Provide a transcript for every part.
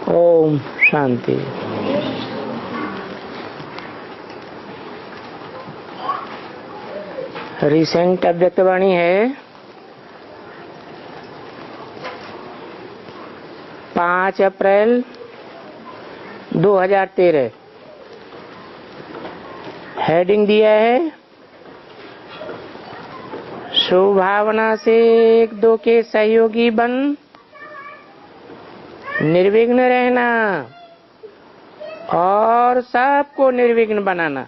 Om Shanti. Recent अव्यक्तवाणी है 5 अप्रैल 2013। Heading दिया है शुभ भावना से एक दो के सहयोगी बन निर्विघ्न रहना और सबको निर्विघ्न बनाना,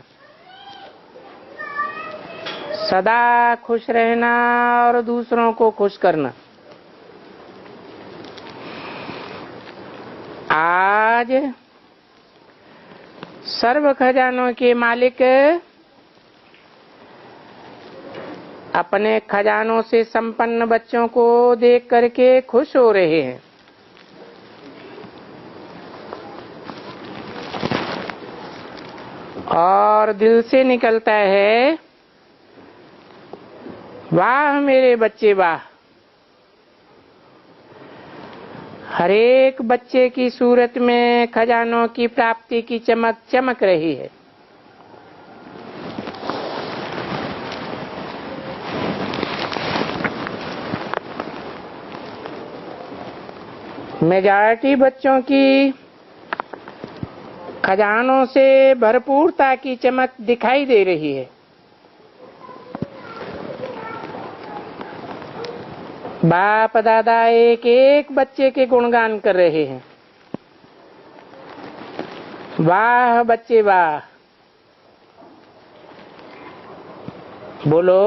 सदा खुश रहना और दूसरों को खुश करना। आज सर्व खजानों के मालिक अपने खजानों से संपन्न बच्चों को देख करके खुश हो रहे हैं। और दिल से निकलता है वाह मेरे बच्चे वाह। हर एक बच्चे की सूरत में खजानों की प्राप्ति की चमक चमक रही है। मेजॉरिटी बच्चों की खजानों से भरपूरता की चमक दिखाई दे रही है। बाप दादा एक एक बच्चे के गुणगान कर रहे हैं। वाह बच्चे वाह। बोलो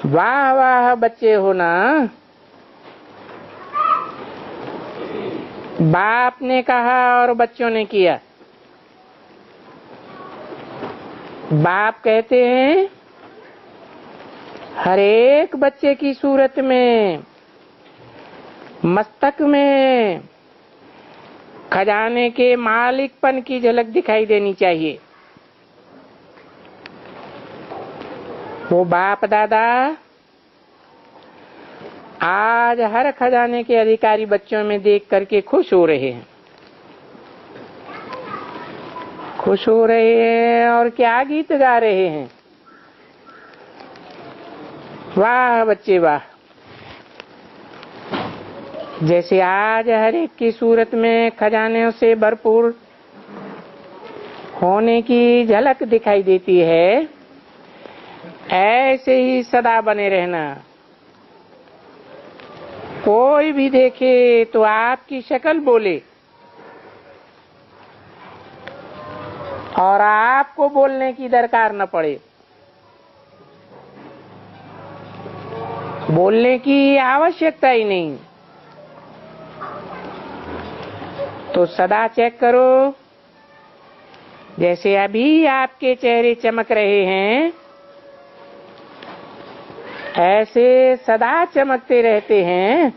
वाह वाह बच्चे हो ना। बाप ने कहा और बच्चों ने किया। बाप कहते हैं हर एक बच्चे की सूरत में, मस्तक में खजाने के मालिकपन की झलक दिखाई देनी चाहिए। वो बाप दादा आज हर खजाने के अधिकारी बच्चों में देख करके खुश हो रहे हैं। खुश हो रहे हैं और क्या गीत गा रहे हैं। वाह बच्चे वाह। जैसे आज हर एक की सूरत में खजाने से भरपूर होने की झलक दिखाई देती है, ऐसे ही सदा बने रहना। कोई भी देखे तो आपकी शक्ल बोले और आपको बोलने की दरकार न पड़े। बोलने की आवश्यकता ही नहीं। तो सदा चेक करो, जैसे अभी आपके चेहरे चमक रहे हैं ऐसे सदा चमकते रहते हैं।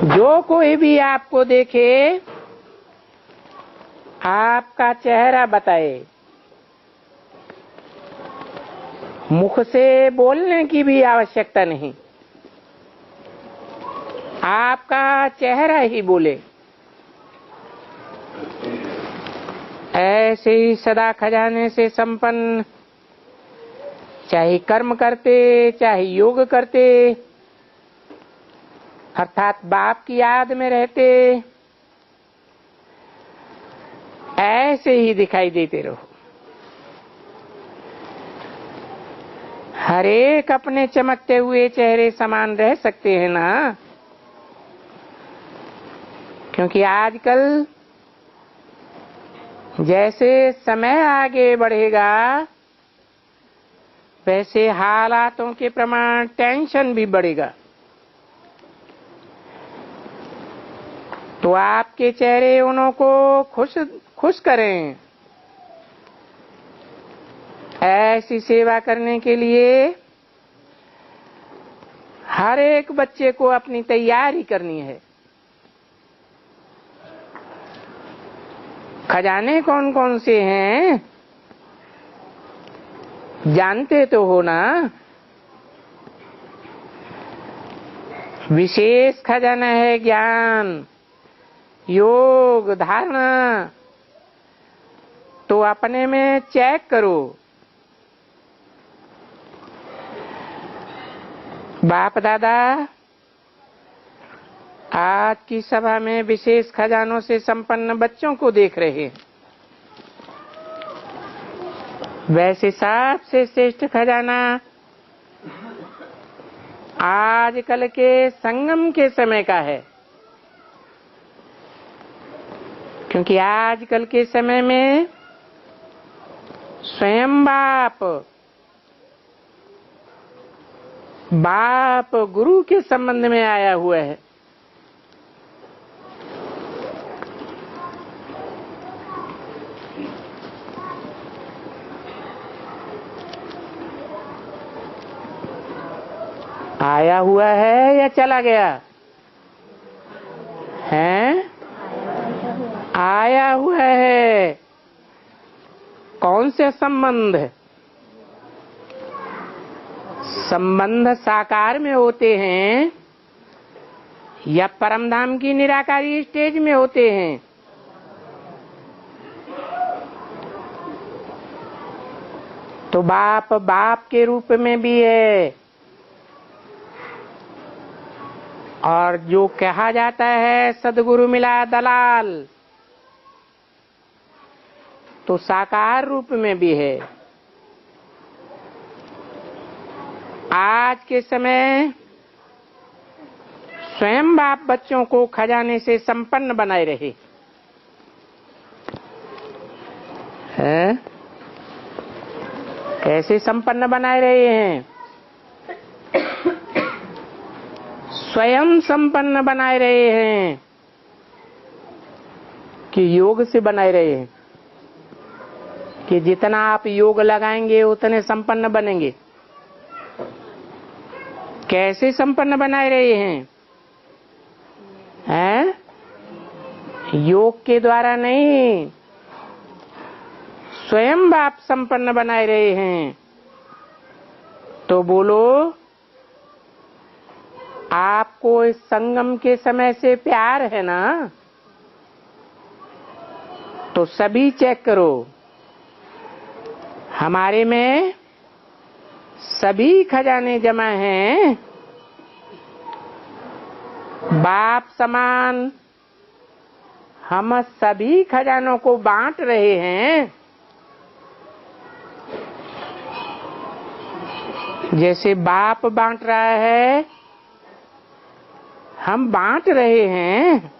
जो कोई भी आपको देखे आपका चेहरा बताए। मुख से बोलने की भी आवश्यकता नहीं, आपका चेहरा ही बोले। ऐसे ही सदा खजाने से संपन्न, चाहे कर्म करते चाहे योग करते, अर्थात बाप की याद में रहते, ऐसे ही दिखाई देते रहो। हर एक अपने चमकते हुए चेहरे समान रह सकते हैं ना। क्योंकि आजकल जैसे समय आगे बढ़ेगा वैसे हालातों के प्रमाण टेंशन भी बढ़ेगा। तो आपके चेहरे उन्हों को खुश करें। ऐसी सेवा करने के लिए हर एक बच्चे को अपनी तैयारी करनी है। खजाने कौन कौन से हैं जानते तो हो ना। विशेष खजाना है ज्ञान, योग, धारणा। तो अपने में चेक करो। बाप दादा आज की सभा में विशेष खजानों से संपन्न बच्चों को देख रहे हैं। वैसे सबसे श्रेष्ठ खजाना आजकल के संगम के समय का है, क्योंकि आजकल के समय में स्वयं बाप गुरु के संबंध में आया हुआ है। आया हुआ है या चला गया है? आया हुआ है। कौन से संबंध? संबंध साकार में होते हैं या परमधाम की निराकारी स्टेज में होते हैं? तो बाप बाप के रूप में भी है, और जो कहा जाता है सदगुरु मिला दलाल, तो साकार रूप में भी है। आज के समय स्वयं बाप बच्चों को खजाने से संपन्न बनाए रहे हैं। कैसे संपन्न बनाए रहे हैं? स्वयं संपन्न बनाए रहे हैं कि योग से बनाए रहे हैं कि जितना आप योग लगाएंगे उतने संपन्न बनेंगे। कैसे संपन्न बनाए रहे हैं? योग के द्वारा नहीं, स्वयं बाप संपन्न बनाए रहे हैं। तो बोलो, आपको इस संगम के समय से प्यार है ना? तो सभी चेक करो। हमारे में सभी खजाने जमा हैं। बाप समान हम सभी खजानों को बांट रहे हैं। जैसे बाप बांट रहा है, हम बांट रहे हैं।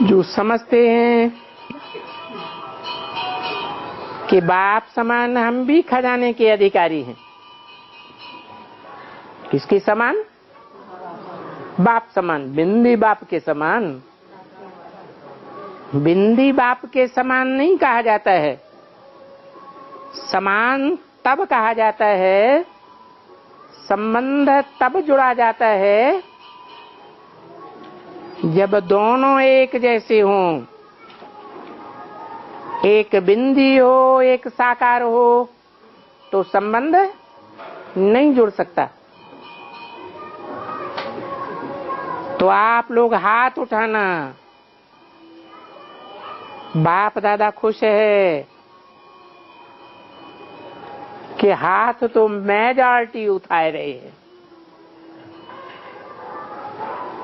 जो समझते हैं कि बाप समान हम भी खजाने के अधिकारी हैं। किसके समान? बाप समान, बिंदी बाप के समान। बिंदी बाप के समान नहीं कहा जाता है। समान तब कहा जाता है, संबंध तब जुड़ा जाता है जब दोनों एक जैसे हों। एक बिंदी हो, एक साकार हो, तो संबंध नहीं जुड़ सकता। तो आप लोग हाथ उठाना। बाप दादा खुश है कि हाथ तो मेजॉरिटी उठाए रहे हैं।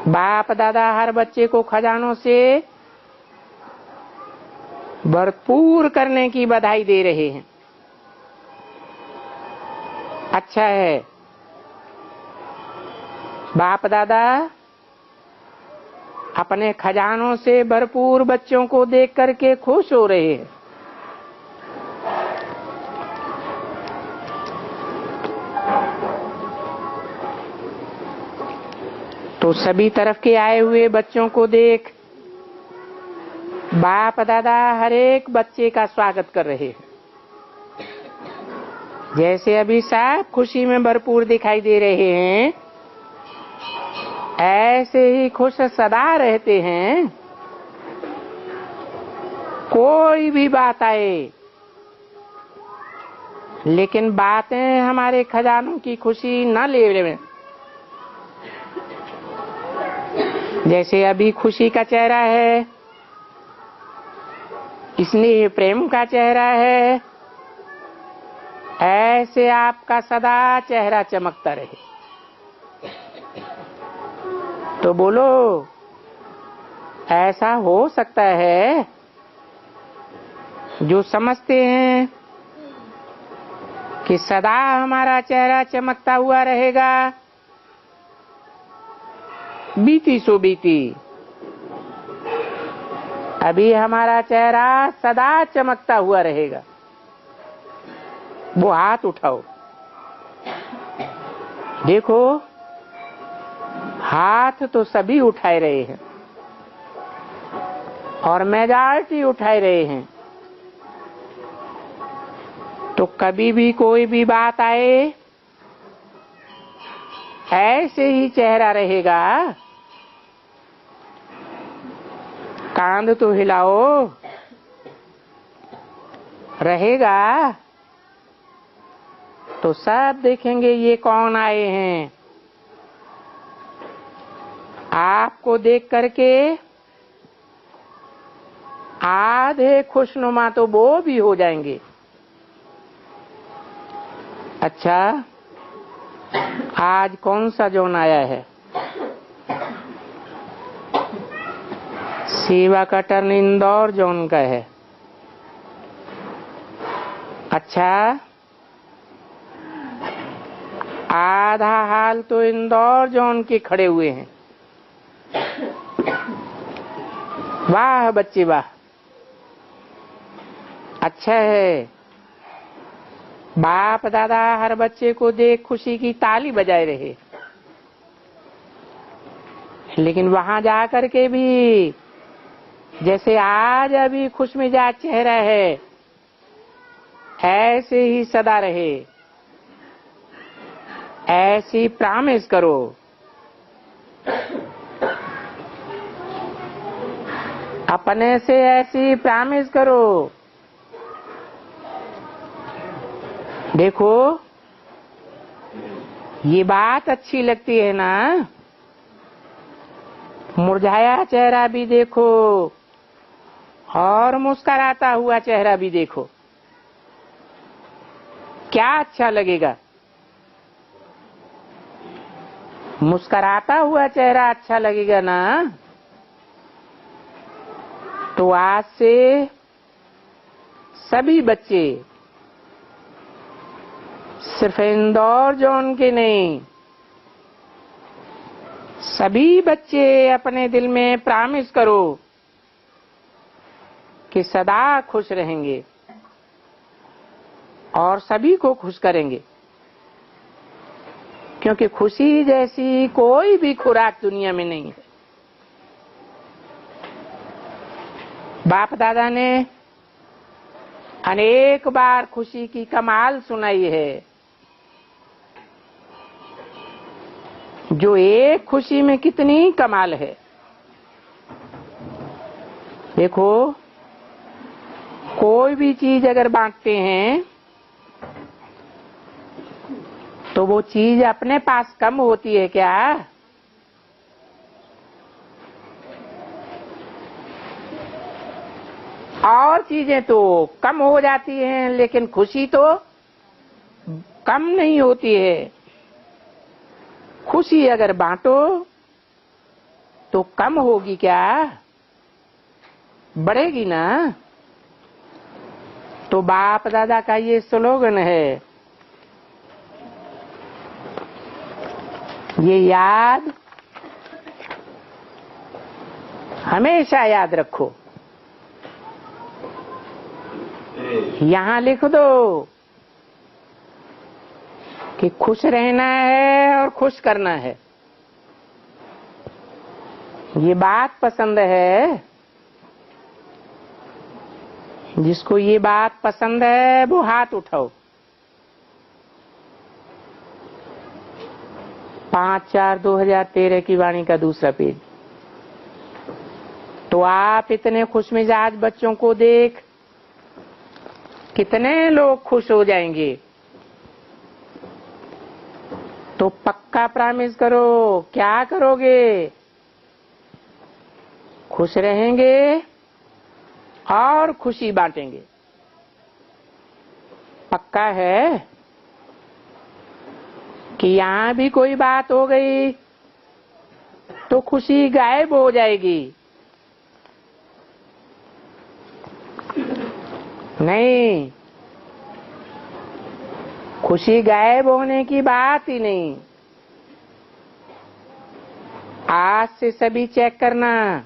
बाप दादा हर बच्चे को खजानों से भरपूर करने की बधाई दे रहे हैं। अच्छा है। बाप दादा अपने खजानों से भरपूर बच्चों को देख करके खुश हो रहे हैं। तो सभी तरफ के आए हुए बच्चों को देख बाप दादा हर एक बच्चे का स्वागत कर रहे हैं। जैसे अभी सब खुशी में भरपूर दिखाई दे रहे हैं, ऐसे ही खुश सदा रहते हैं। कोई भी बात आए, लेकिन बातें हमारे खजानों की खुशी न ले लें, जैसे अभी खुशी का चेहरा है, स्नेह प्रेम का चेहरा है, ऐसे आपका सदा चेहरा चमकता रहे। तो बोलो, ऐसा हो सकता है? जो समझते हैं कि सदा हमारा चेहरा चमकता हुआ रहेगा, बीती सो बीती। अभी हमारा चेहरा सदा चमकता हुआ रहेगा। वो हाथ उठाओ, देखो हाथ तो सभी उठाए रहे हैं और मेजॉरिटी उठाए रहे हैं। तो कभी भी कोई भी बात आए, ऐसे ही चेहरा रहेगा। कांध तो हिलाओ, रहेगा। तो सब देखेंगे ये कौन आए हैं। आपको देख करके आधे खुशनुमा तो वो भी हो जाएंगे। अच्छा, आज कौन सा जोन आया है? सेवा का टर्न इंदौर जोन का है। अच्छा, आधा हाल तो इंदौर जोन के खड़े हुए हैं। वाह बच्चे वाह, अच्छा है। बाप दादा हर बच्चे को देख खुशी की ताली बजाए रहे। लेकिन वहां जा करके भी जैसे आज अभी खुश मिजाज चेहरा है, ऐसे ही सदा रहे। ऐसी प्रॉमिस करो। अपने से ऐसी प्रॉमिस करो। देखो, ये बात अच्छी लगती है ना? मुरझाया चेहरा भी देखो और मुस्कुराता हुआ चेहरा भी देखो, क्या अच्छा लगेगा? मुस्कुराता हुआ चेहरा अच्छा लगेगा ना? तो आज से सभी बच्चे, सिर्फ इंदौर जोन के नहीं, सभी बच्चे अपने दिल में प्रॉमिस करो कि सदा खुश रहेंगे और सभी को खुश करेंगे। क्योंकि खुशी जैसी कोई भी खुराक दुनिया में नहीं है। बाप दादा ने अनेक बार खुशी की कमाल सुनाई है। जो एक खुशी में कितनी कमाल है। देखो, कोई भी चीज अगर बांटते हैं तो वो चीज अपने पास कम होती है क्या? और चीजें तो कम हो जाती हैं, लेकिन खुशी तो कम नहीं होती है। खुशी अगर बांटो तो कम होगी क्या? बढ़ेगी ना? तो बाप दादा का ये स्लोगन है, ये याद हमेशा याद रखो। यहाँ लिख दो कि खुश रहना है और खुश करना है। ये बात पसंद है? जिसको ये बात पसंद है वो हाथ उठाओ। 5/4/2013 की वाणी का दूसरा पेज। तो आप इतने खुशमिजाज बच्चों को देख कितने लोग खुश हो जाएंगे। तो पक्का प्रॉमिस करो। क्या करोगे? खुश रहेंगे और खुशी बांटेंगे। पक्का है कि यहां भी कोई बात हो गई तो खुशी गायब हो जाएगी। नहीं, खुशी गायब होने की बात ही नहीं। आज से सभी चेक करना,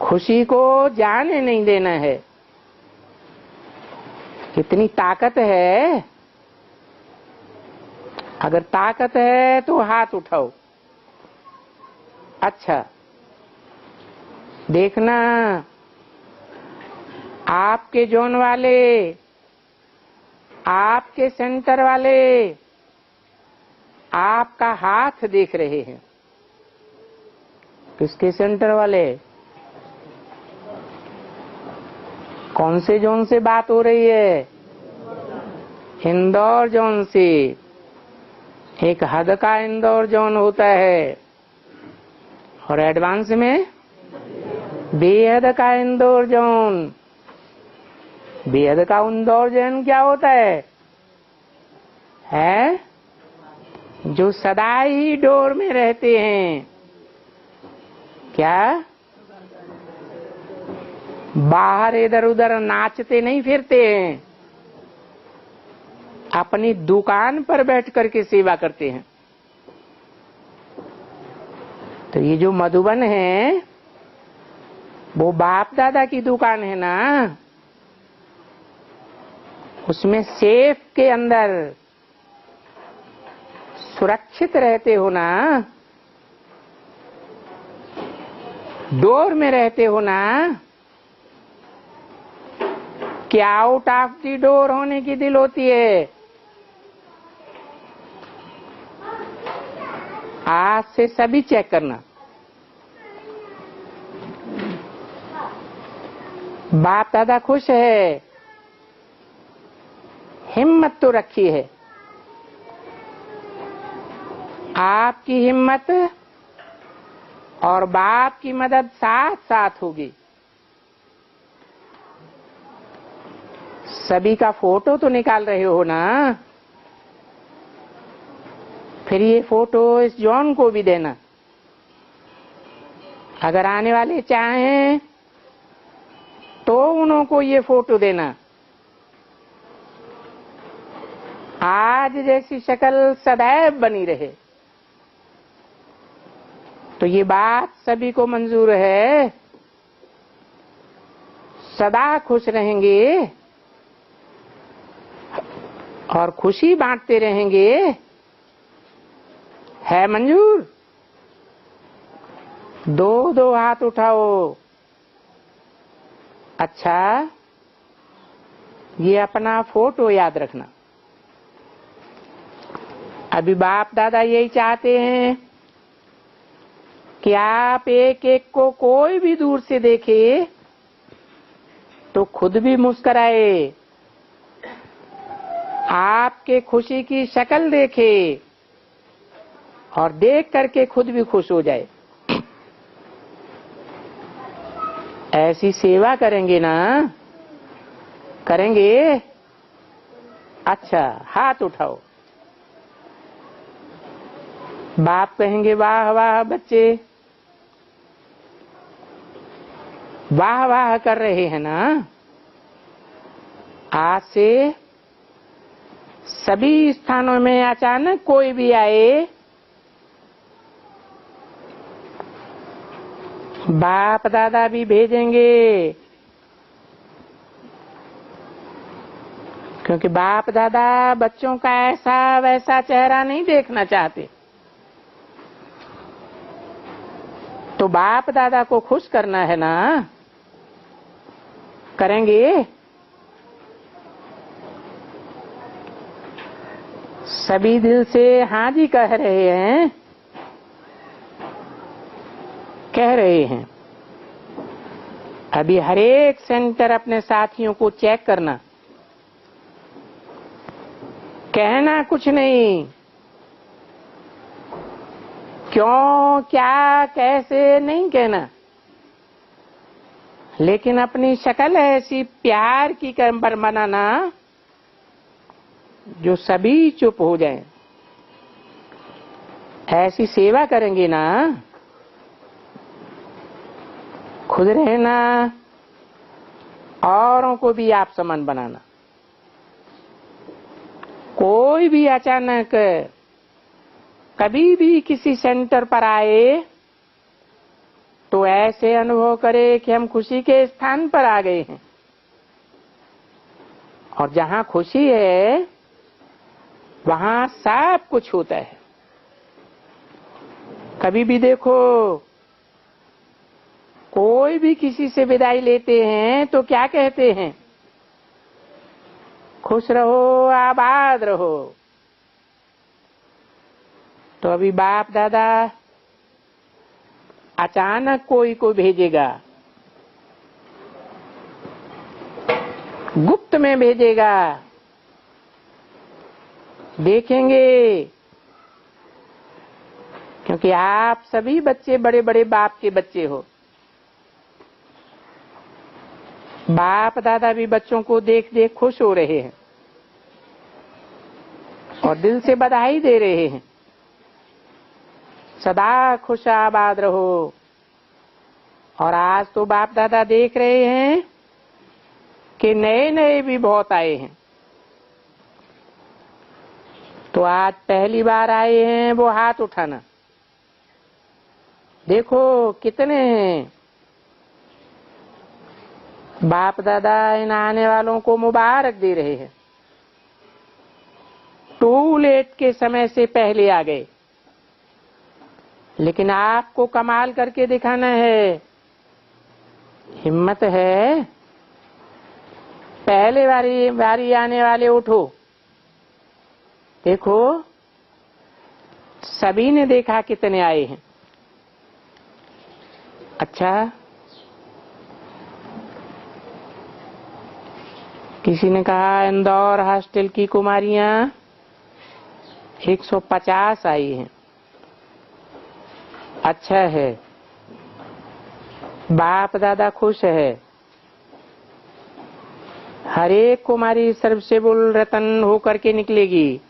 खुशी को जाने नहीं देना है। कितनी ताकत है। अगर ताकत है तो हाथ उठाओ। अच्छा, देखना आपके जोन वाले, आपके सेंटर वाले आपका हाथ देख रहे हैं। किसके सेंटर वाले? कौन से जोन से बात हो रही है? इंदौर जोन से। एक हद का इंदौर जोन होता है और एडवांस में बेहद का इंदौर जोन। बेहद का इंदौर जोन क्या होता है? जो सदा ही डोर में रहते हैं। क्या? बाहर इधर उधर नाचते नहीं फिरते हैं, अपनी दुकान पर बैठ करके सेवा करते हैं। तो ये जो मधुबन है वो बाप दादा की दुकान है ना, उसमें सेफ के अंदर सुरक्षित रहते हो ना, डोर में रहते हो ना। क्या आउट ऑफ दी डोर होने की दिल होती है। आज से सभी चेक करना। बाप दादा खुश है, हिम्मत तो रखी है। आपकी हिम्मत और बाप की मदद साथ साथ होगी। सभी का फोटो तो निकाल रहे हो ना, फिर ये फोटो इस जॉन को भी देना। अगर आने वाले चाहें तो उनको ये फोटो देना। आज जैसी शक्ल सदैव बनी रहे। तो ये बात सभी को मंजूर है। सदा खुश रहेंगे और खुशी बांटते रहेंगे। है मंजूर? दो दो हाथ उठाओ। अच्छा, ये अपना फोटो याद रखना। अभी बाप दादा यही चाहते हैं कि आप एक एक को कोई भी दूर से देखे तो खुद भी मुस्कुराए, आपके खुशी की शक्ल देखे और देख करके खुद भी खुश हो जाए। ऐसी सेवा करेंगे ना? करेंगे? अच्छा, हाथ उठाओ। बाप कहेंगे वाह वाह बच्चे, वाह वाह कर रहे हैं ना। आज से सभी स्थानों में अचानक कोई भी आए, बाप दादा भी भेजेंगे, क्योंकि बाप दादा बच्चों का ऐसा वैसा चेहरा नहीं देखना चाहते। तो बाप दादा को खुश करना है ना। करेंगे? सभी दिल से हाँ जी कह रहे हैं, कह रहे हैं। अभी हर एक सेंटर अपने साथियों को चेक करना। कहना कुछ नहीं, क्यों, क्या, कैसे नहीं कहना, लेकिन अपनी शक्ल ऐसी प्यार की पर बनाना जो सभी चुप हो जाएं। ऐसी सेवा करेंगे ना, खुद रहना, औरों को भी आप समान बनाना। कोई भी अचानक कभी भी किसी सेंटर पर आए तो ऐसे अनुभव करे कि हम खुशी के स्थान पर आ गए हैं। और जहां खुशी है वहां सब कुछ होता है। कभी भी देखो, कोई भी किसी से विदाई लेते हैं तो क्या कहते हैं? खुश रहो, आबाद रहो। तो अभी बाप दादा अचानक कोई को भेजेगा, गुप्त में भेजेगा, देखेंगे, क्योंकि आप सभी बच्चे बड़े बड़े बाप के बच्चे हो। बाप दादा भी बच्चों को देख देख खुश हो रहे हैं और दिल से बधाई दे रहे हैं। सदा खुश आबाद रहो। और आज तो बाप दादा देख रहे हैं कि नए नए भी बहुत आए हैं। तो आज पहली बार आए हैं वो हाथ उठाना। देखो कितने हैं। बाप दादा इन आने वालों को मुबारक दे रहे हैं। टू लेट के समय से पहले आ गए, लेकिन आपको कमाल करके दिखाना है। हिम्मत है, पहले बारी आने वाले उठो। देखो सभी ने देखा कितने आए हैं। अच्छा, किसी ने कहा इंदौर हॉस्टल की कुमारियां 150 आई हैं। अच्छा है, बाप दादा खुश है। हर एक कुमारी सर्वसेबुल रतन होकर के निकलेगी।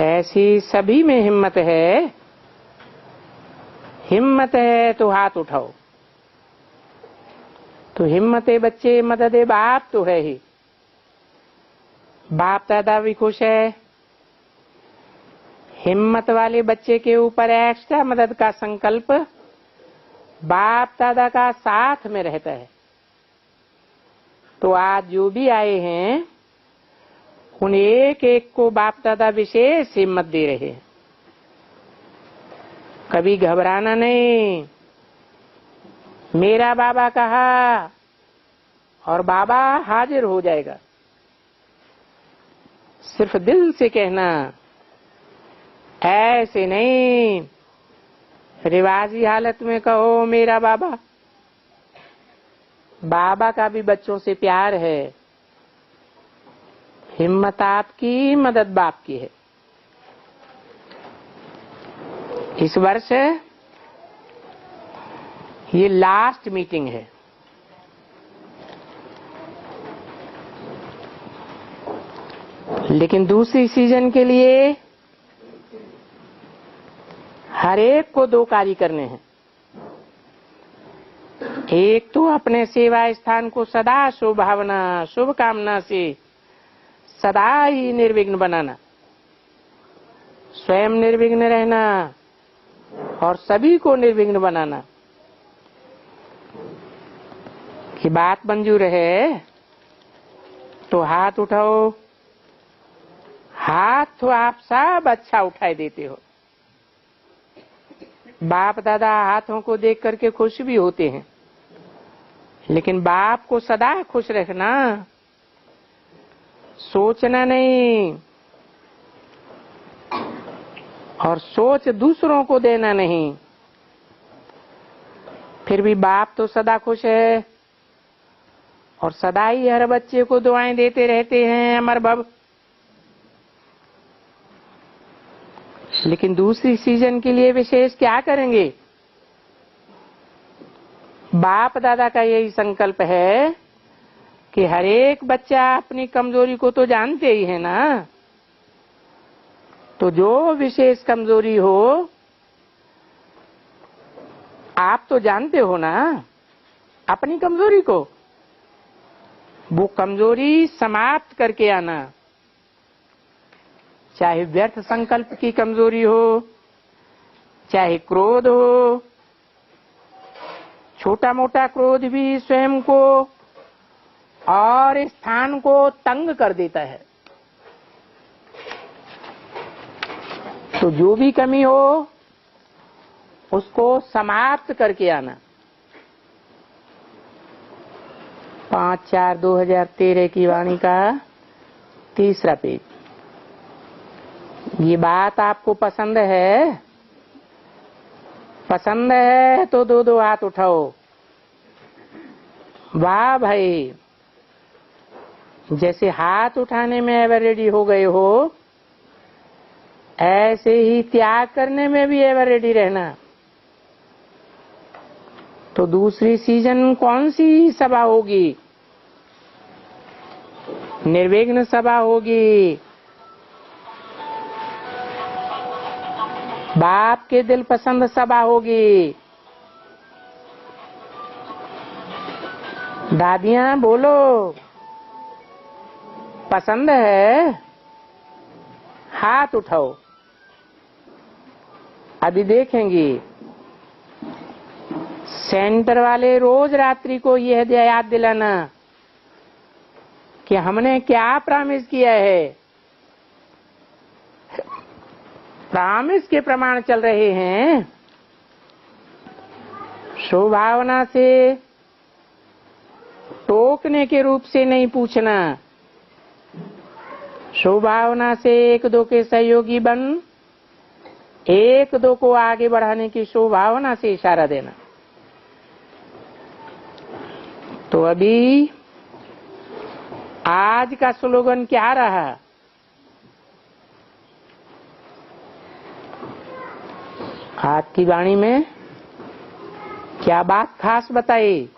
ऐसी सभी में हिम्मत है। हिम्मत है तो हाथ उठाओ। तो हिम्मत है बच्चे, मदद है बाप तो है ही। बाप दादा भी खुश है। हिम्मत वाले बच्चे के ऊपर एक्स्ट्रा मदद का संकल्प बाप दादा का साथ में रहता है। तो आज जो भी आए हैं उन एक एक को बाप दादा विशेष हिम्मत दे रहे हैं। कभी घबराना नहीं। मेरा बाबा कहा और बाबा हाजिर हो जाएगा। सिर्फ दिल से कहना, ऐसे नहीं रिवाजी हालत में कहो मेरा बाबा। बाबा का भी बच्चों से प्यार है। हिम्मत आपकी, मदद बाप की है। इस वर्ष ये लास्ट मीटिंग है। लेकिन दूसरी सीजन के लिए हर एक को 2 कार्य करने हैं। एक तो अपने सेवा स्थान को सदा शुभ भावना, शुभ कामना से सदा ही निर्विघ्न बनाना, स्वयं निर्विघ्न रहना और सभी को निर्विघ्न बनाना। कि बात मंजूर है तो हाथ उठाओ। हाथ तो आप सब अच्छा उठाए देते हो। बाप दादा हाथों को देख करके खुश भी होते हैं, लेकिन बाप को सदा खुश रखना, सोचना नहीं और सोच दूसरों को देना नहीं। फिर भी बाप तो सदा खुश है और सदा ही हर बच्चे को दुआएं देते रहते हैं। अमर भव, लेकिन दूसरी सीजन के लिए विशेष क्या करेंगे? बाप दादा का यही संकल्प है कि हर एक बच्चा अपनी कमजोरी को तो जानते ही है ना। तो जो विशेष कमजोरी हो आप तो जानते हो ना अपनी कमजोरी को, वो कमजोरी समाप्त करके आना। चाहे व्यर्थ संकल्प की कमजोरी हो, चाहे क्रोध हो, छोटा मोटा क्रोध भी स्वयं को और स्थान को तंग कर देता है। तो जो भी कमी हो उसको समाप्त करके आना। 5/4/2013 की वाणी का 3रा पेज। ये बात आपको पसंद है? पसंद है तो दो हाथ उठाओ। वाह भाई, जैसे हाथ उठाने में एवर रेडी हो गए हो, ऐसे ही त्याग करने में भी एवर रेडी रहना। तो दूसरी सीजन कौन सी सभा होगी? निर्विघ्न सभा होगी। बाप के दिल पसंद सभा होगी। दादियां बोलो, पसंद है? हाथ उठाओ। अभी देखेंगे सेंटर वाले रोज रात्रि को यह याद दिलाना कि हमने क्या प्रॉमिस किया है। प्रॉमिस के प्रमाण चल रहे हैं। स्वभावना से टोकने के रूप से नहीं पूछना। स्वभावना से एक दो के सहयोगी बन एक दो को आगे बढ़ाने की स्वभावना से इशारा देना। तो अभी आज का स्लोगन क्या रहा? आज की वाणी में क्या बात खास बताई?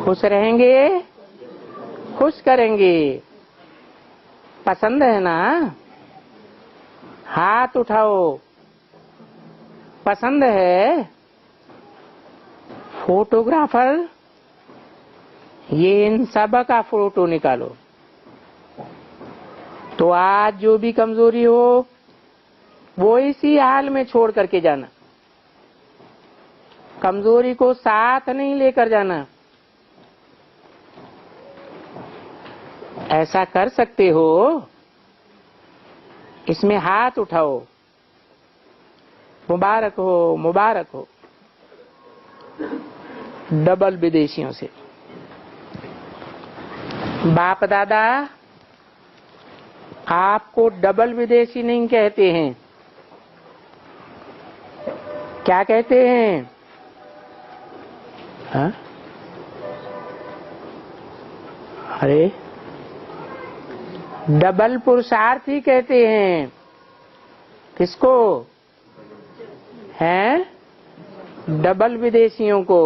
खुश रहेंगे, खुश करेंगे। पसंद है ना? हाथ उठाओ। पसंद है? फोटोग्राफर, ये इन सब का फोटो निकालो। तो आज जो भी कमजोरी हो वो इसी हाल में छोड़ करके जाना। कमजोरी को साथ नहीं लेकर जाना। ऐसा कर सकते हो? इसमें हाथ उठाओ। मुबारक हो, मुबारक हो। डबल विदेशियों से। बाप दादा आपको डबल विदेशी नहीं कहते हैं। क्या कहते हैं? हाँ? अरे डबल पुरुषार्थी कहते हैं। किसको? हैं? डबल विदेशियों को।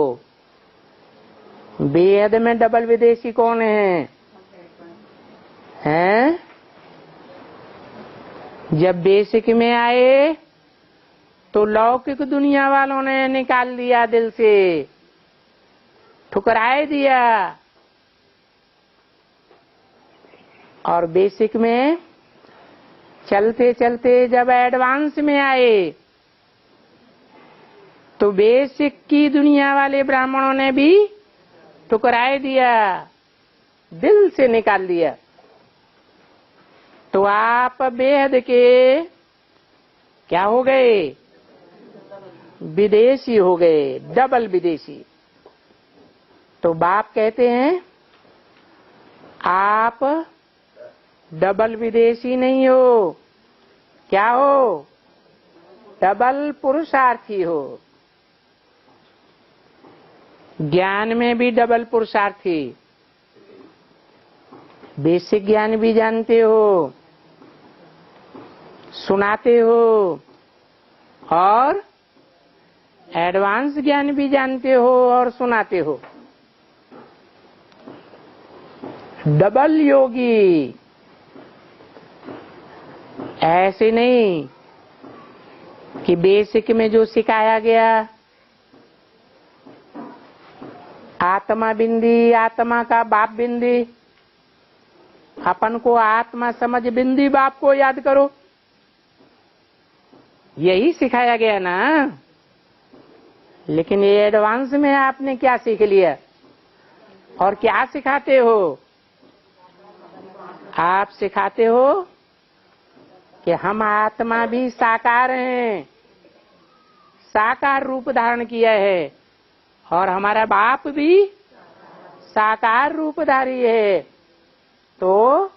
बेहद में डबल विदेशी कौन है? हैं? जब बेसिक में आए तो लौकिक दुनिया वालों ने निकाल दिया दिल से, ठुकराए दिया। और बेसिक में चलते चलते जब एडवांस में आए तो बेसिक की दुनिया वाले ब्राह्मणों ने भी ठुकराए दिया, दिल से निकाल दिया। तो आप बेहद के क्या हो गए? विदेशी हो गए, डबल विदेशी। तो बाप कहते हैं आप डबल विदेशी नहीं हो। क्या हो? डबल पुरुषार्थी हो। ज्ञान में भी डबल पुरुषार्थी। बेसिक ज्ञान भी जानते हो, सुनाते हो और एडवांस ज्ञान भी जानते हो और सुनाते हो। डबल योगी ऐसे नहीं कि बेसिक में जो सिखाया गया आत्मा बिंदी, आत्मा का बाप बिंदी, अपन को आत्मा समझ बिंदी बाप को याद करो, यही सिखाया गया ना। लेकिन ये एडवांस में आपने क्या सीख लिया और क्या सिखाते हो? आप सिखाते हो कि हम आत्मा भी साकार हैं, साकार रूप धारण किया है, और हमारा बाप भी साकार रूपधारी है। तो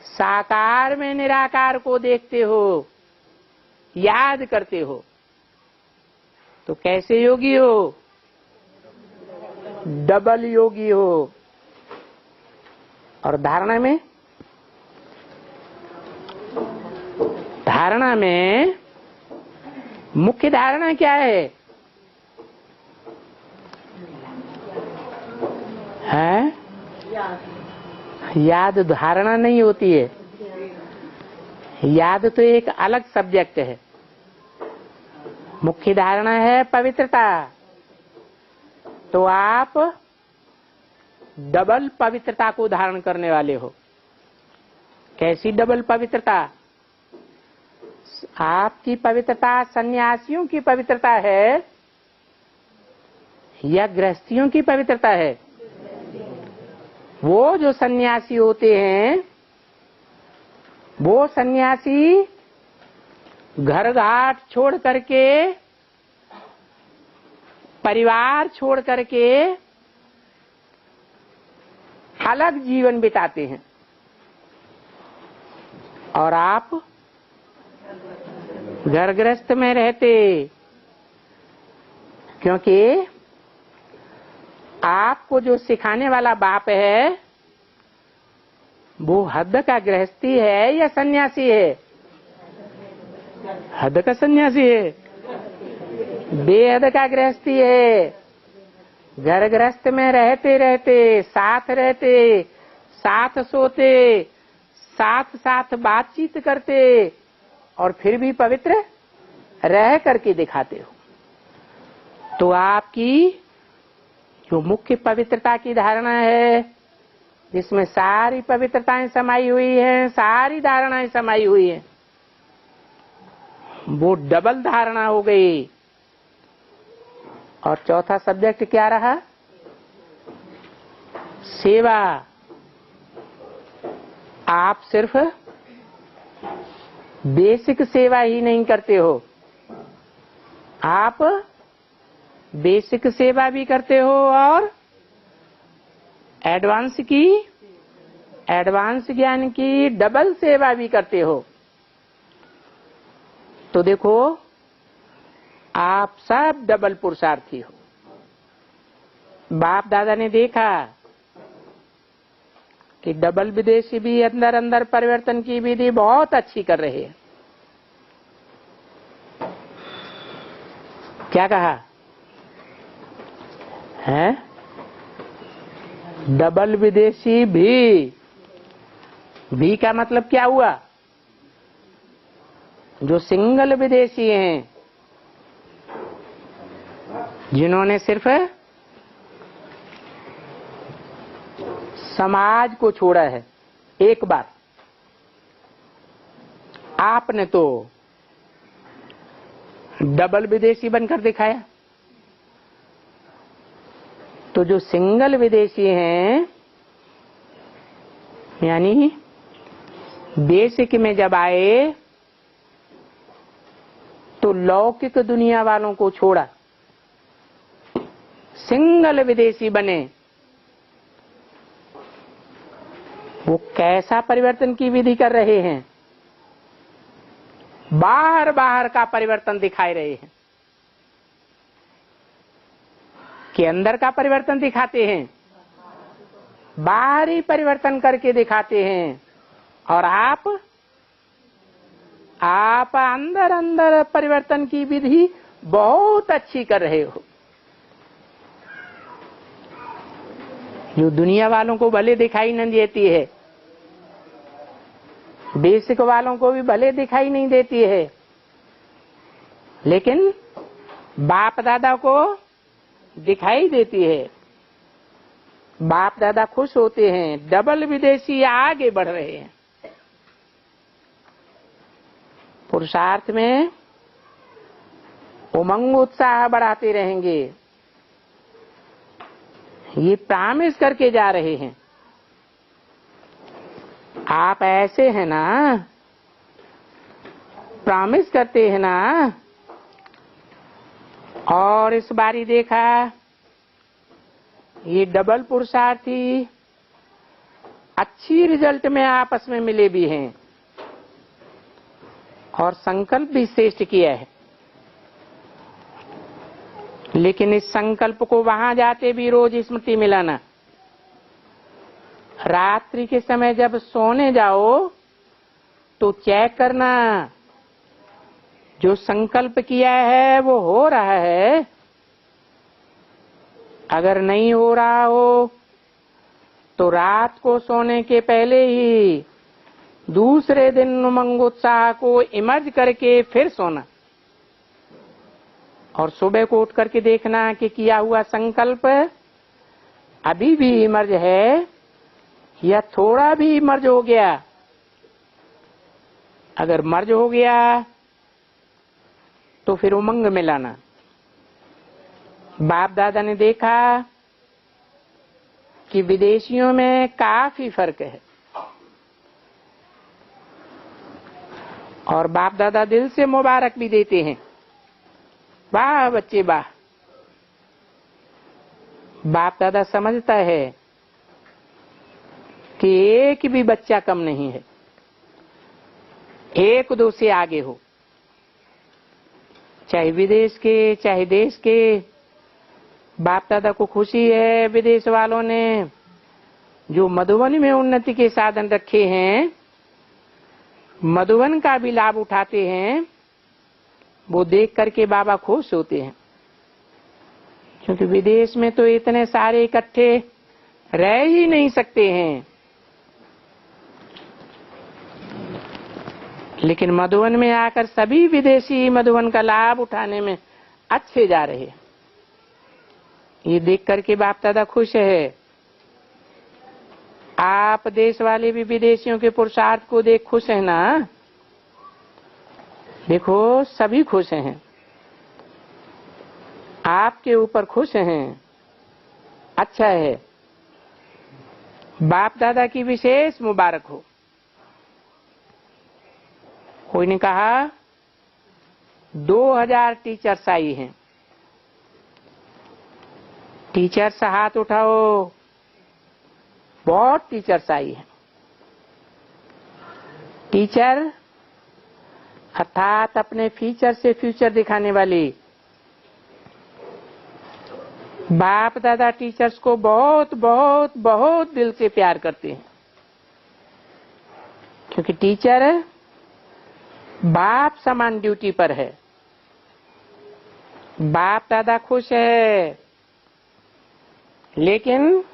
साकार में निराकार को देखते हो, याद करते हो, तो कैसे योगी हो? डबल योगी हो। और धारणा में मुख्य धारणा क्या है? हैं? याद धारणा नहीं होती है, याद तो एक अलग सब्जेक्ट है। मुख्य धारणा है पवित्रता। तो आप डबल पवित्रता को धारण करने वाले हो। कैसी डबल पवित्रता? आपकी पवित्रता सन्यासियों की पवित्रता है या गृहस्थियों की पवित्रता है? वो जो सन्यासी होते हैं, वो सन्यासी घर घाट छोड़ करके, परिवार छोड़ करके अलग जीवन बिताते हैं, और आप घर गृहस्थ में रहते, क्योंकि आपको जो सिखाने वाला बाप है वो हद का गृहस्थी है या सन्यासी है? हद का सन्यासी है, बेहद का गृहस्थी है। घर गृहस्थ में रहते रहते, साथ रहते, साथ सोते, साथ साथ बातचीत करते, और फिर भी पवित्र रह करके दिखाते हो। तो आपकी जो मुख्य पवित्रता की धारणा है, जिसमें सारी पवित्रताएं समाई हुई हैं, सारी धारणाएं समाई हुई हैं, वो डबल धारणा हो गई। और चौथा सब्जेक्ट क्या रहा? सेवा। आप सिर्फ बेसिक सेवा ही नहीं करते हो, आप बेसिक सेवा भी करते हो और एडवांस ज्ञान की डबल सेवा भी करते हो। तो देखो, आप सब डबल पुरुषार्थी हो। बाप दादा ने देखा कि डबल विदेशी भी अंदर अंदर परिवर्तन की विधि बहुत अच्छी कर रहे हैं। क्या कहा है? डबल विदेशी भी का मतलब क्या हुआ? जो सिंगल विदेशी हैं, जिन्होंने सिर्फ समाज को छोड़ा है एक बार, आपने तो डबल विदेशी बनकर दिखाया। तो जो सिंगल विदेशी हैं, यानी बेसिक में जब आए तो लौकिक दुनिया वालों को छोड़ा, सिंगल विदेशी बने। वो कैसा परिवर्तन की विधि कर रहे हैं? बाहर बाहर का परिवर्तन दिखाई रहे हैं कि अंदर का परिवर्तन दिखाते हैं? बाहरी परिवर्तन करके दिखाते हैं। और आप आप अंदर अंदर परिवर्तन की विधि बहुत अच्छी कर रहे हो। जो दुनिया वालों को भले दिखाई नहीं देती है, बेसिक वालों को भी भले दिखाई नहीं देती है, लेकिन बाप दादा को दिखाई देती है। बाप दादा खुश होते हैं, डबल विदेशी आगे बढ़ रहे हैं। पुरुषार्थ में उमंग उत्साह बढ़ाते रहेंगे, ये प्रॉमिस करके जा रहे हैं। आप ऐसे हैं ना, प्रॉमिस करते हैं ना। और इस बारी देखा, ये डबल पुरुषार्थी अच्छी रिजल्ट में आपस में मिले भी हैं और संकल्प भी श्रेष्ठ किया है। लेकिन इस संकल्प को वहां जाते भी रोज स्मृति मिलाना। रात्रि के समय जब सोने जाओ तो चेक करना, जो संकल्प किया है वो हो रहा है। अगर नहीं हो रहा हो तो रात को सोने के पहले ही दूसरे दिन उमंग उत्साह को इमर्ज करके फिर सोना, और सुबह को उठ करके देखना कि किया हुआ संकल्प अभी भी इमर्ज है या थोड़ा भी इमर्ज हो गया। अगर मर्ज हो गया तो फिर उमंग में लाना। बाप दादा ने देखा कि विदेशियों में काफी फर्क है, और बाप दादा दिल से मुबारक भी देते हैं। वाह बच्चे वाह। बाप दादा समझता है कि एक भी बच्चा कम नहीं है, एक दो से आगे हो, चाहे विदेश के चाहे देश के। बाप दादा को खुशी है विदेश वालों ने जो मधुबन में उन्नति के साधन रखे हैं, मधुबन का भी लाभ उठाते हैं। वो देख करके बाबा खुश होते हैं, क्योंकि विदेश में तो इतने सारे इकट्ठे रह ही नहीं सकते हैं, लेकिन मधुबन में आकर सभी विदेशी मधुबन का लाभ उठाने में अच्छे जा रहे हैं। ये देख करके बाप दादा खुश है। आप देश वाले भी विदेशियों के पुरुषार्थ को देख खुश है ना। देखो सभी खुश हैं, आपके ऊपर खुश हैं, अच्छा है। बाप दादा की विशेष मुबारक हो। कोई ने कहा 2000 टीचर्स आई हैं। टीचर्स हाथ उठाओ, बहुत टीचर्स आई हैं। टीचर अर्थात अपने फीचर से फ्यूचर दिखाने वाली। बाप दादा टीचर्स को बहुत बहुत बहुत दिल से प्यार करते हैं, क्योंकि टीचर बाप समान ड्यूटी पर है। बाप दादा खुश है, लेकिन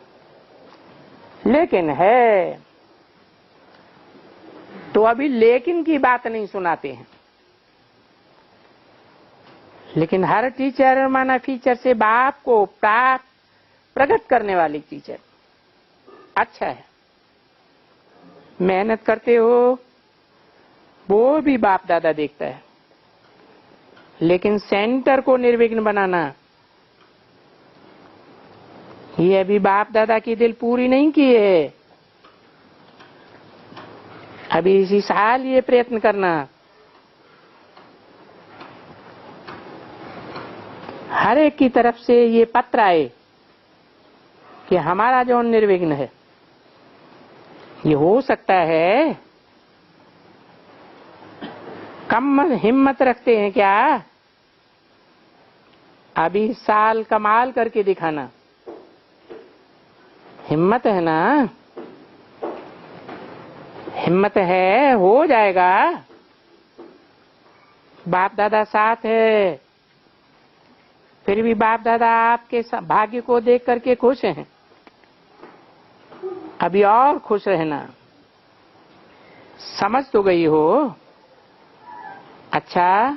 है तो अभी लेकिन की बात नहीं सुनाते हैं। लेकिन हर टीचर माना फीचर से बाप को प्रकट करने वाली टीचर अच्छा है। मेहनत करते हो वो भी बाप दादा देखता है, लेकिन सेंटर को निर्विघ्न बनाना ये अभी बाप दादा की दिल पूरी नहीं की है। अभी इसी साल ये प्रयत्न करना। हर एक की तरफ से ये पत्र आए कि हमारा जो निर्विघ्न है। ये हो सकता है कम हिम्मत रखते हैं क्या? अभी साल कमाल करके दिखाना। हिम्मत है ना? हिम्मत है, हो जाएगा। बाप दादा साथ है, फिर भी बाप दादा आपके भाग्य को देख करके खुश हैं। अभी और खुश रहना। समझ तो गई हो? अच्छा,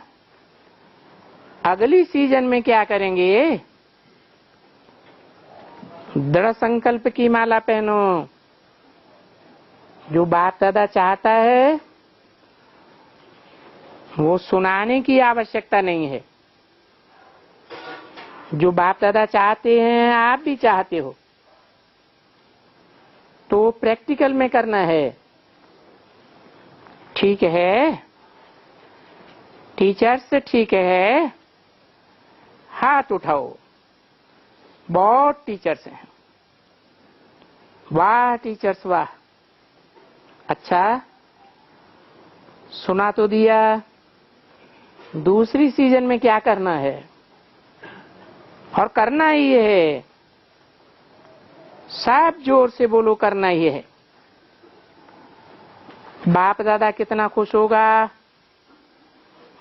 अगली सीजन में क्या करेंगे? दृढ़ संकल्प की माला पहनो। जो बाप दादा चाहता है वो सुनाने की आवश्यकता नहीं है। जो बाप दादा चाहते हैं आप भी चाहते हो, तो प्रैक्टिकल में करना है। ठीक है टीचर्स, ठीक है, हाथ उठाओ। बहुत टीचर्स हैं। वाह टीचर्स वाह। अच्छा, सुना तो दिया। दूसरी सीजन में क्या करना है? और करना ही है। सब जोर से बोलो, करना ही है। बाप दादा कितना खुश होगा।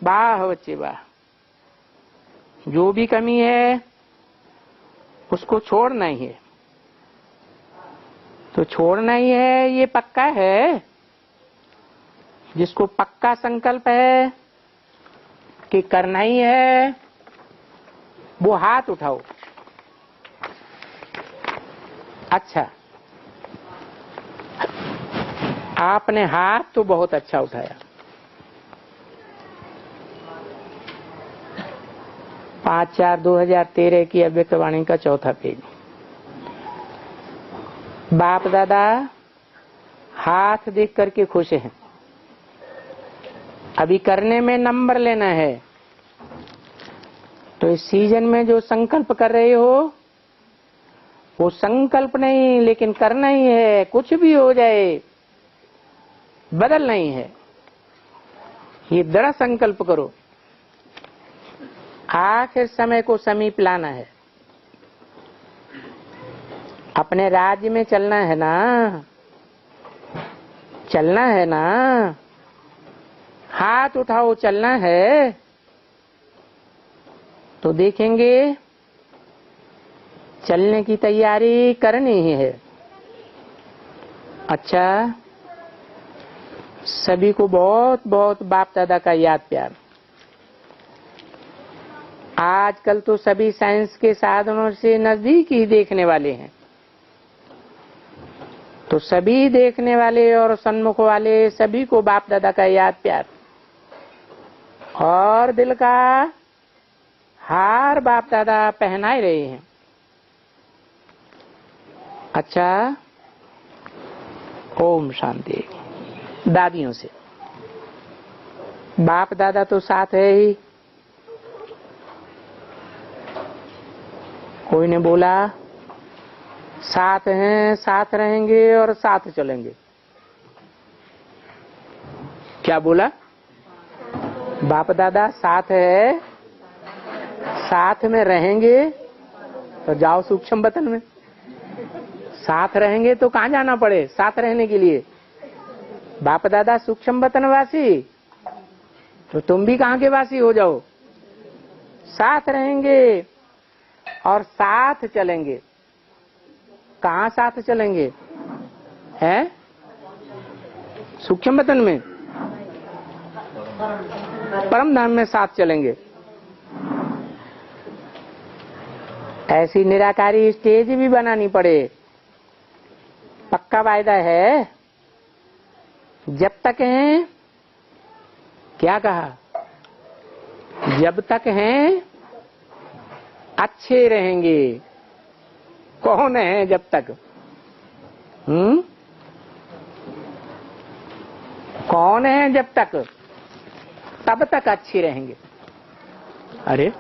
वाह बच्चे वाह। जो भी कमी है उसको छोड़ना ही है। तो छोड़ना ही है, ये पक्का है। जिसको पक्का संकल्प है कि करना ही है, वो हाथ उठाओ। अच्छा, आपने हाथ तो बहुत अच्छा उठाया। 5/4/2013 की अव्यक्त वाणी का 4था पेज। बाप दादा हाथ देख करके खुश हैं। अभी करने में नंबर लेना है। तो इस सीजन में जो संकल्प कर रहे हो वो संकल्प नहीं, लेकिन करना ही है। कुछ भी हो जाए बदलना ही है। ये दृढ़ संकल्प करो। आखिर समय को समीप लाना है। अपने राज्य में चलना है ना, चलना है ना। हाथ उठाओ, चलना है। तो देखेंगे चलने की तैयारी करनी ही है। अच्छा, सभी को बहुत बहुत बाप दादा का याद प्यार। आजकल तो सभी साइंस के साधनों से नजदीक ही देखने वाले हैं। तो सभी देखने वाले और सन्मुख वाले सभी को बाप दादा का याद प्यार और दिल का हार बाप दादा पहनाए रहे हैं। अच्छा, ओम शांति। दादियों से बाप दादा तो साथ है ही। कोई ने बोला साथ हैं, साथ रहेंगे और साथ चलेंगे। क्या बोला? बाप दादा साथ है, साथ में रहेंगे। तो जाओ सूक्ष्म वतन में। साथ रहेंगे तो कहाँ जाना पड़े साथ रहने के लिए? बाप दादा सूक्ष्म वतन वासी, तो तुम भी कहाँ के वासी हो जाओ। साथ रहेंगे और साथ चलेंगे। कहाँ साथ चलेंगे? हैं? सूक्ष्म वतन में, परम धाम में साथ चलेंगे। ऐसी निराकारी स्टेज भी बनानी पड़े। पक्का वायदा है। जब तक हैं, क्या कहा? जब तक हैं अच्छे रहेंगे। कौन है जब तक? कौन है जब तक? तब तक अच्छे रहेंगे। अरे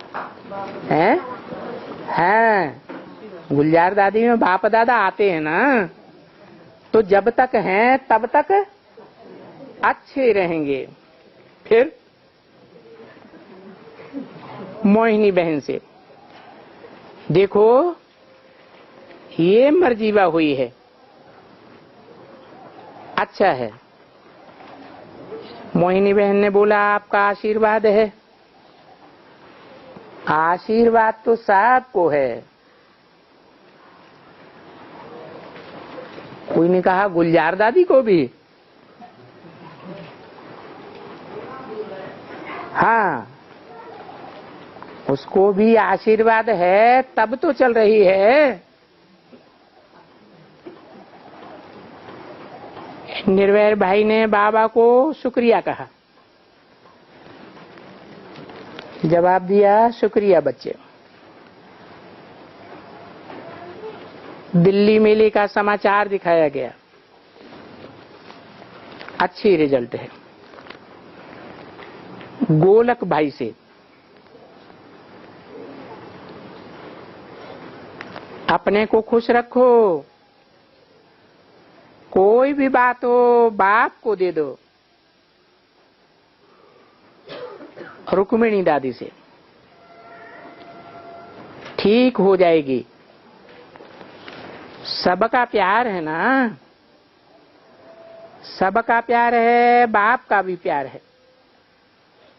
हैं गुलजार दादी में बाप दादा आते हैं ना, तो जब तक हैं तब तक अच्छे रहेंगे। फिर मोहिनी बहन से देखो, ये मर्जीवा हुई है। अच्छा है। मोहिनी बहन ने बोला आपका आशीर्वाद है। आशीर्वाद तो सबको है। कोई ने कहा गुलजार दादी को भी। हाँ, उसको भी आशीर्वाद है, तब तो चल रही है। निर्वैर भाई ने बाबा को शुक्रिया कहा, जवाब दिया शुक्रिया बच्चे। दिल्ली मेले का समाचार दिखाया गया, अच्छी रिजल्ट है। गोलक भाई से अपने को खुश रखो, कोई भी बात हो बाप को दे दो। रुक्मिणी दादी से ठीक हो जाएगी। सबका प्यार है ना, सबका प्यार है, बाप का भी प्यार है,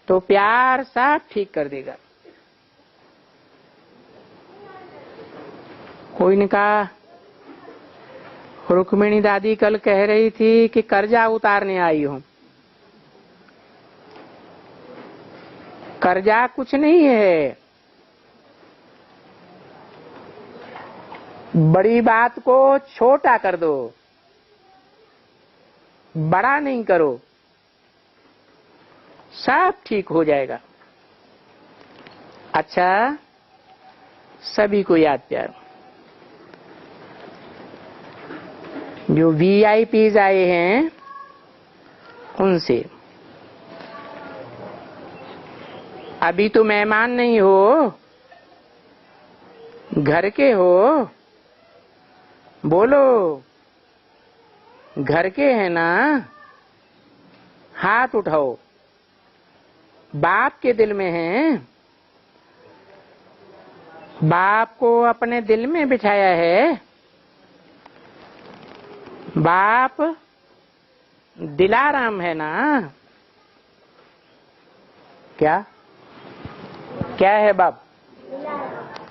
तो प्यार सब ठीक कर देगा। कोई ने कहा रुक्मिणी दादी कल कह रही थी कि कर्जा उतारने आई हूं। कर्जा कुछ नहीं है, बड़ी बात को छोटा कर दो, बड़ा नहीं करो, सब ठीक हो जाएगा। अच्छा, सभी को याद प्यार। जो VIPs आए हैं उनसे, अभी तो मेहमान नहीं हो, घर के हो, बोलो घर के हैं ना, हाथ उठाओ। बाप के दिल में हैं, बाप को अपने दिल में बिठाया है। बाप दिलाराम है ना। क्या क्या है बाप?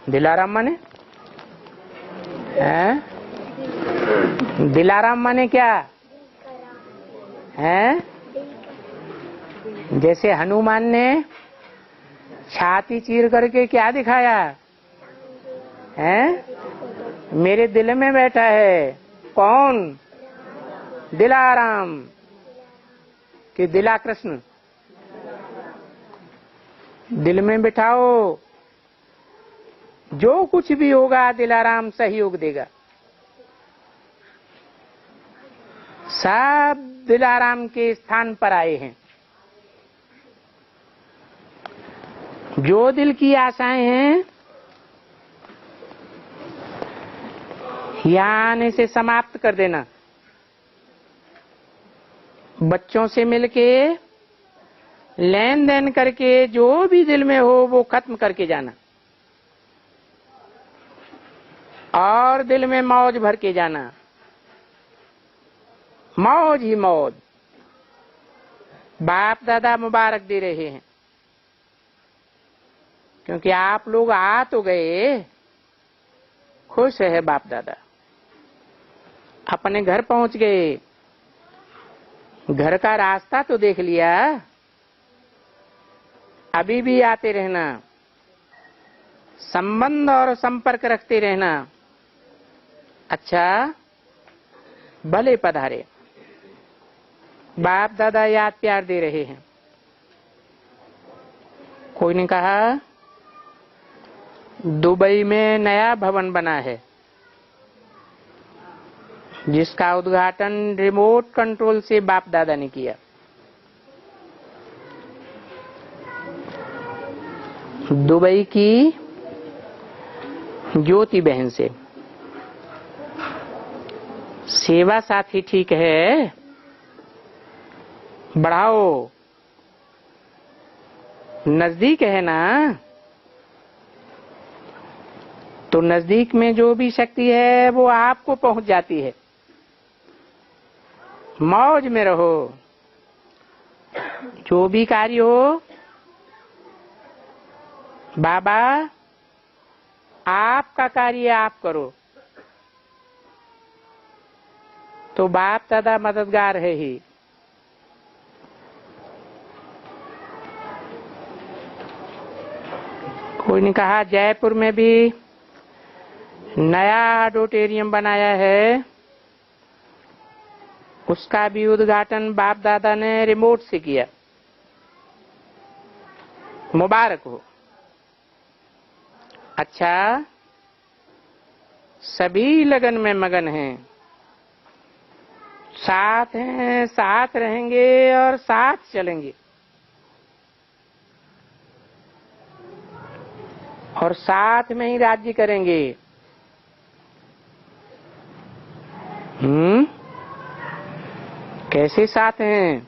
दिलाराम माने हैं? दिलाराम माने क्या है? जैसे हनुमान ने छाती चीर करके क्या दिखाया है? मेरे दिल में बैठा है। कौन? दिलाराम कि दिला कृष्ण? दिल में बिठाओ, जो कुछ भी होगा दिलाराम सहयोग देगा। सब दिलाराम के स्थान पर आए हैं। जो दिल की आशाएं हैं यहाँ आने से समाप्त कर देना। बच्चों से मिलके लेन देन करके जो भी दिल में हो वो खत्म करके जाना, और दिल में मौज भर के जाना। मौज ही मौज। बाप दादा मुबारक दे रहे हैं, क्योंकि आप लोग आ तो गए। खुश है बाप दादा, अपने घर पहुंच गए। घर का रास्ता तो देख लिया, अभी भी आते रहना, संबंध और संपर्क रखते रहना। अच्छा, भले पधारे। बाप दादा याद प्यार दे रहे हैं। कोई ने कहा दुबई में नया भवन बना है, जिसका उद्घाटन रिमोट कंट्रोल से बाप दादा ने किया। दुबई की ज्योति बहन से। सेवा साथी ठीक है, बढ़ाओ। नजदीक है ना, तो नजदीक में जो भी शक्ति है वो आपको पहुंच जाती है। मौज में रहो। जो भी कार्य हो बाबा आपका कार्य आप करो, तो बाप दादा मददगार है ही। कोई ने कहा जयपुर में भी नया ऑडिटोरियम बनाया है, उसका भी उद्घाटन बाप दादा ने रिमोट से किया। मुबारक हो। अच्छा, सभी लगन में मगन हैं, साथ हैं, साथ रहेंगे और साथ चलेंगे, और साथ में ही राज्य करेंगे। कैसे साथ हैं?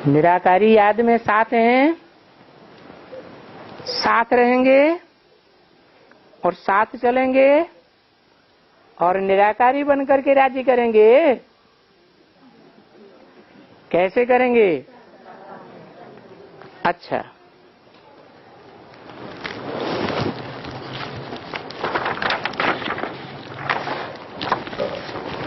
निराकारी याद में साथ हैं, साथ रहेंगे और साथ चलेंगे और निराकारी बनकर के राज्य करेंगे। कैसे करेंगे? अच्छा,